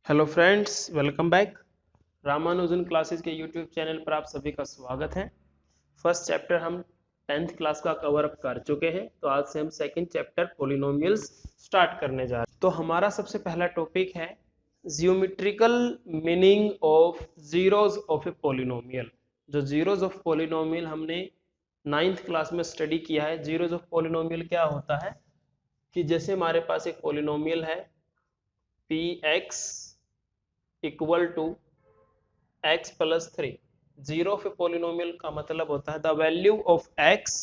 Hello friends, welcome back. Ramanujan classes के YouTube channel पर आप सभी का स्वागत है। फर्स्ट चैप्टर हम 10th क्लास का कवर अप कर चुके हैं, तो आज से हम सेकंड चैप्टर पॉलिनोमियल्स स्टार्ट करने जा रहे हैं। तो हमारा सबसे पहला टॉपिक है geometrical meaning of zeros of a polynomial. जो जीरोज ऑफ पॉलिनोमियल हमने 9th क्लास में स्टडी किया है। जीरोज ऑफ पॉलिनोमियल क्या होता है कि जैसे हमारे पास एक पॉलिनोमियल है p x equal to x plus 3। Zero of a polynomial का मतलब होता है the value of x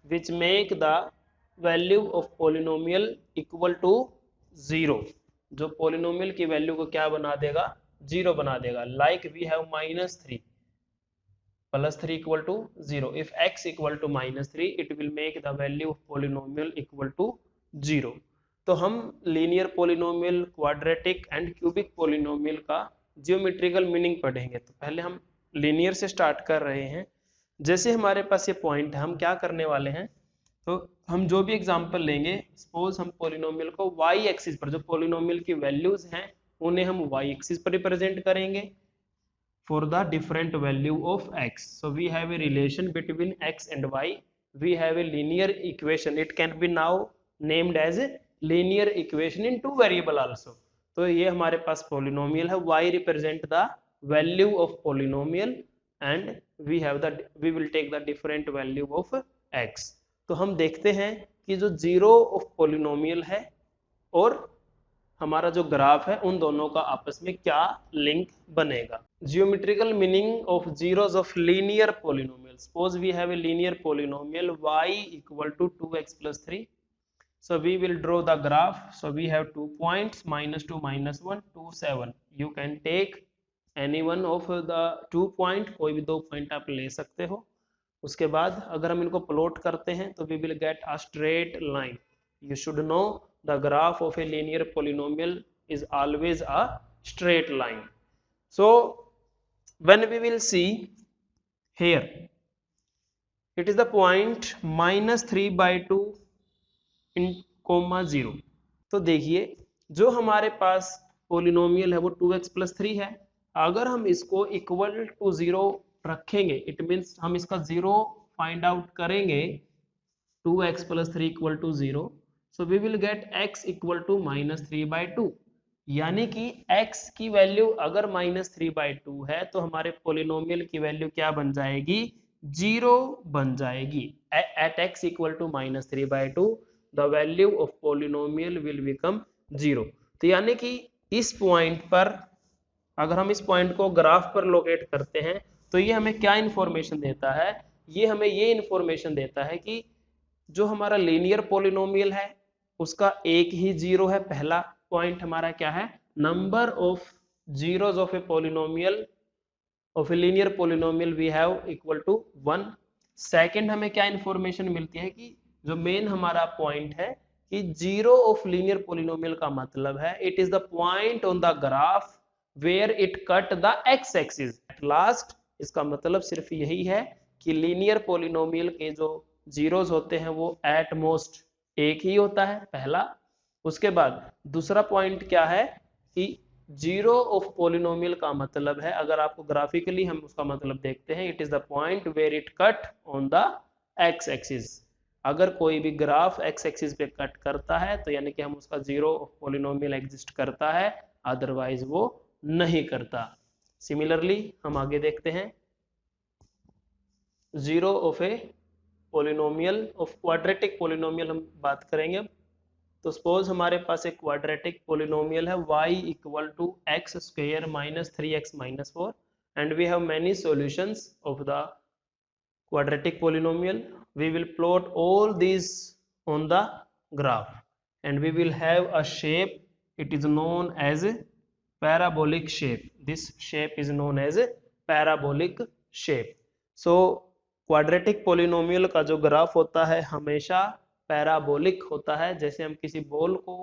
which make the value of polynomial equal to zero. जो पोलिनोमियल की वैल्यू को क्या बना देगा, जीरो बना देगा। Like we have -3 plus 3 equal to zero. If x equal to -3 it will make the value of polynomial equal to zero. तो हम linear polynomial, quadratic and cubic polynomial का जियोमेट्रिकल मीनिंग पढ़ेंगे। तो पहले हम लीनियर से स्टार्ट कर रहे हैं। जैसे हमारे पास ये पॉइंट है, हम क्या करने वाले हैं, तो हम जो भी एग्जांपल लेंगे, सपोज हम पोलिनोमियल को y एक्सिस पर, जो पोलिनोमियल की वैल्यूज हैं उन्हें हम y एक्सिस पर रिप्रेजेंट करेंगे for the different value of x. So we have a relation between x and y. We have a linear equation. It can be now named as a linear equation in two variable also. तो ये हमारे पास polynomial है, y represent the value of polynomial and we will take the different value of x. तो हम देखते हैं कि जो जीरो ऑफ पोलिनोमियल है और हमारा जो ग्राफ है उन दोनों का आपस में क्या लिंक बनेगा। Geometrical meaning of zeros of linear polynomial. Suppose we have a linear polynomial y equal to 2x plus 3. So we will draw the graph. So we have 2 points, -2 -1 2 7. You can take any one of the 2 point, कोई भी 2 point आप ले सकते हो। उसके बाद अगर हम इनको प्लॉट करते हैं तो we will get a straight line. You should know the graph of a linear polynomial is always a straight line. So when we will see here, it is the point -3/2 इन comma 0। तो देखिए जो हमारे पास polynomial है वो 2x plus 3 है। अगर हम इसको इक्वल टू 0 रखेंगे, इट मीन्स हम इसका 0 फाइंड आउट करेंगे, 2x plus 3 equal to 0. So we will get x equal to -3/2। यानी कि x की वैल्यू अगर -3/2 है तो हमारे पोलिनोमियल की वैल्यू क्या बन जाएगी, 0 बन जाएगी। At x equal to -3/2 the value of polynomial will become 0। तो यानी कि इस पॉइंट पर अगर हम इस पॉइंट को ग्राफ पर लोकेट करते हैं तो ये हमें क्या इंफॉर्मेशन देता है, ये हमें ये इंफॉर्मेशन देता है कि जो हमारा लीनियर पोलिनोमियल है उसका एक ही जीरो है। पहला पॉइंट हमारा क्या है, number of zeros of a polynomial of a linear polynomial we have equal to 1। Second हमें क्या इंफॉर्मेशन मिलती है कि जो मेन हमारा पॉइंट है कि जीरो ऑफ लीनियर पोलिनोमियल का मतलब है it is the point on the graph where it cut the x axis at last. इसका मतलब सिर्फ यही है कि लीनियर पोलिनोमियल के जो जीरोस होते हैं वो एट मोस्ट एक ही होता है, पहला। उसके बाद दूसरा पॉइंट क्या है कि जीरो ऑफ पोलिनोमियल का मतलब है, अगर आपको ग्राफिकली हम उसका मतलब देखते हैं, it is the point where it cut on the x axis. अगर कोई भी ग्राफ एक्स एक्सिस पे कट करता है तो यानी कि हम उसका जीरो ऑफ पोलिनोमियल एग्जिस्ट करता है, अदरवाइज वो नहीं करता। सिमिलरली हम आगे देखते हैं zero of a polynomial of quadratic polynomial हम बात करेंगे। तो सपोज हमारे पास एक क्वाड्रेटिक पोलिनोमियल है y equal to x square -3x -4 and we have many solutions of the quadratic polynomial. We will plot all these on the graph and we will have a shape. It is known as a parabolic shape. This shape is known as a parabolic shape. So quadratic polynomial का जो graph होता है हमेशा parabolic होता है। जैसे हम किसी बॉल को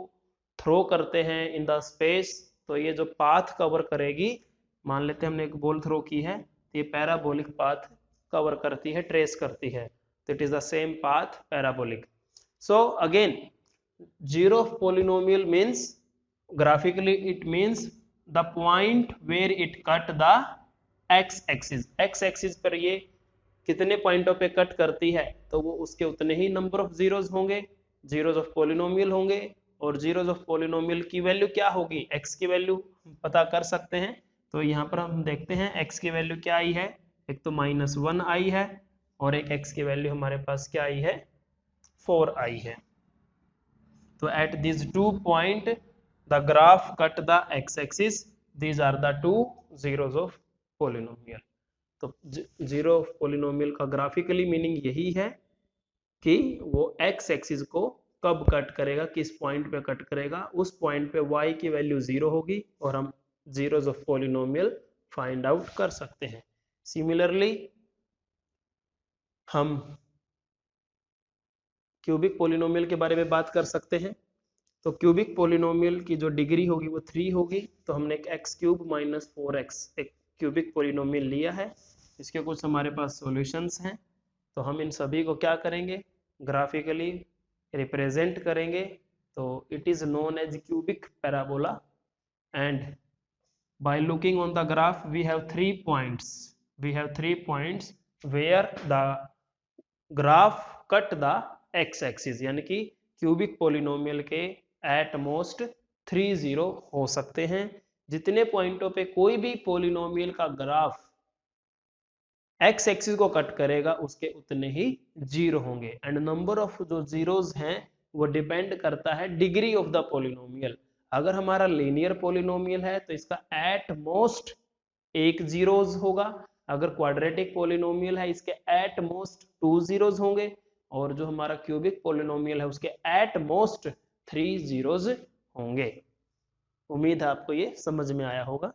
थ्रो करते हैं इन द स्पेस, तो ये जो पाथ कवर करेगी, मान लेते हैं हमने एक बॉल थ्रो की है, तो ये पैराबोलिक पाथ कवर करती है, ट्रेस करती है। तो it is the same path, parabolic. So again zero of polynomial means graphically it means the point where it cut the x axis पर ये कितने पॉइंटों पे कट करती है, तो वो उसके उतने ही नंबर ऑफ जीरोज होंगे, जीरोज ऑफ पोलिनोमियल होंगे, और जीरोज ऑफ पोलिनोमियल की वैल्यू क्या होगी, एक्स की वैल्यू पता कर सकते हैं। तो यहाँ पर हम देखते हैं एक्स की वैल्यू क्या आई है, एक तो -1 आई है और एक एक्स की वैल्यू हमारे पास क्या आई है, 4 आई है। तो at this 2 point the graph cut the x axis, these are the 2 zeros of polynomial. तो जीरो ऑफ पोलिनोमियल का ग्राफिकली मीनिंग यही है कि वो एक्स एक्सिस को कब कट करेगा, किस पॉइंट पे कट करेगा, उस पॉइंट पे y की वैल्यू 0 होगी और हम zeros of polynomial find out कर सकते हैं। सिमिलरली हम क्यूबिक पोलिनोमियल के बारे में बात कर सकते हैं। तो क्यूबिक पोलिनोमियल की जो डिग्री होगी वो 3 होगी। तो हमने एक x³ - 4x एक क्यूबिक पोलिनोमियल लिया है, इसके कुछ हमारे पास सॉल्यूशंस हैं। तो हम इन सभी को क्या करेंगे, ग्राफिकली रिप्रेजेंट करेंगे। तो it is known as cubic parabola and by looking on the graph we have 3 points where the graph cut the x axis, यानी कि क्यूबिक पोलिनोमियल के एट मोस्ट 3 जीरो हो सकते हैं। जितने पॉइंटों पे कोई भी पोलिनोमियल का ग्राफ एक्स एक्सिस को कट करेगा उसके उतने ही जीरो होंगे। एंड नंबर ऑफ जो जीरोज हैं वो डिपेंड करता है डिग्री ऑफ द पोलिनोमियल। अगर हमारा लीनियर पोलिनोमियल है तो इसका एट मोस्ट 1 जीरोज होगा, अगर क्वाड्रेटिक पोलिनोमियल है इसके एट मोस्ट 2 जीरोज होंगे, और जो हमारा क्यूबिक पोलिनोमियल है उसके एट मोस्ट 3 जीरोज होंगे। उम्मीद है आपको ये समझ में आया होगा।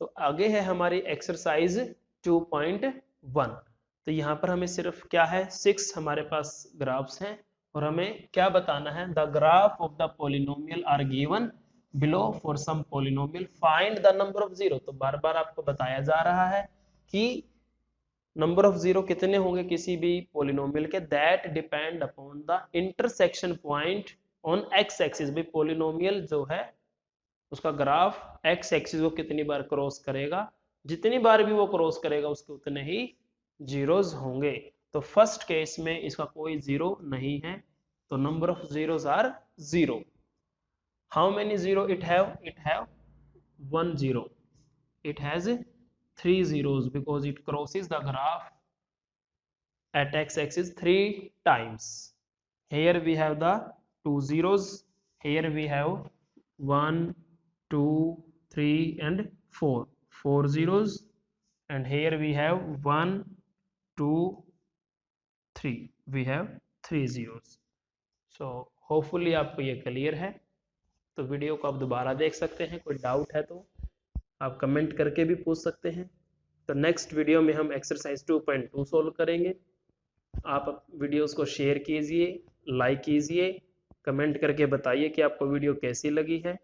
तो आगे है हमारी एक्सरसाइज 2.1। तो यहाँ पर हमें सिर्फ क्या है, 6 हमारे पास ग्राफ्स हैं और हमें क्या बताना है, the graph of the polynomial are given below for some polynomial find the number of zero. तो बार बार आपको बताया जा रहा है कि नंबर ऑफ जीरो कितने होंगे किसी भी पोलिनोमियल के, that depend upon the intersection point on x axis. भी पोलिनोमियल जो है उसका ग्राफ एक्स एक्सिस को कितनी बार क्रॉस करेगा, जितनी बार भी वो क्रॉस करेगा उसके उतने ही जीरोज होंगे। तो फर्स्ट केस में इसका कोई जीरो नहीं है, तो number of zeros are 0। How many zero it have 1 0। it has 3 zeros because it crosses the graph at x-axis 3 times. Here we have the 2 zeros, here we have 1 2 3 and 4 zeros, and here we have 1 2 3, we have 3 zeros. So hopefully आपको ये clear है। तो video को आप दोबारा देख सकते हैं, कोई डाउट है तो आप कमेंट करके भी पूछ सकते हैं। तो नेक्स्ट वीडियो में हम एक्सरसाइज 2.2 सोल्व करेंगे। आप वीडियोस को शेयर कीजिए, लाइक कीजिए, कमेंट करके बताइए कि आपको वीडियो कैसी लगी है,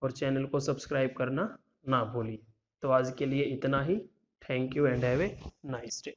और चैनल को सब्सक्राइब करना ना भूलिए। तो आज के लिए इतना ही। Thank you and have a nice day.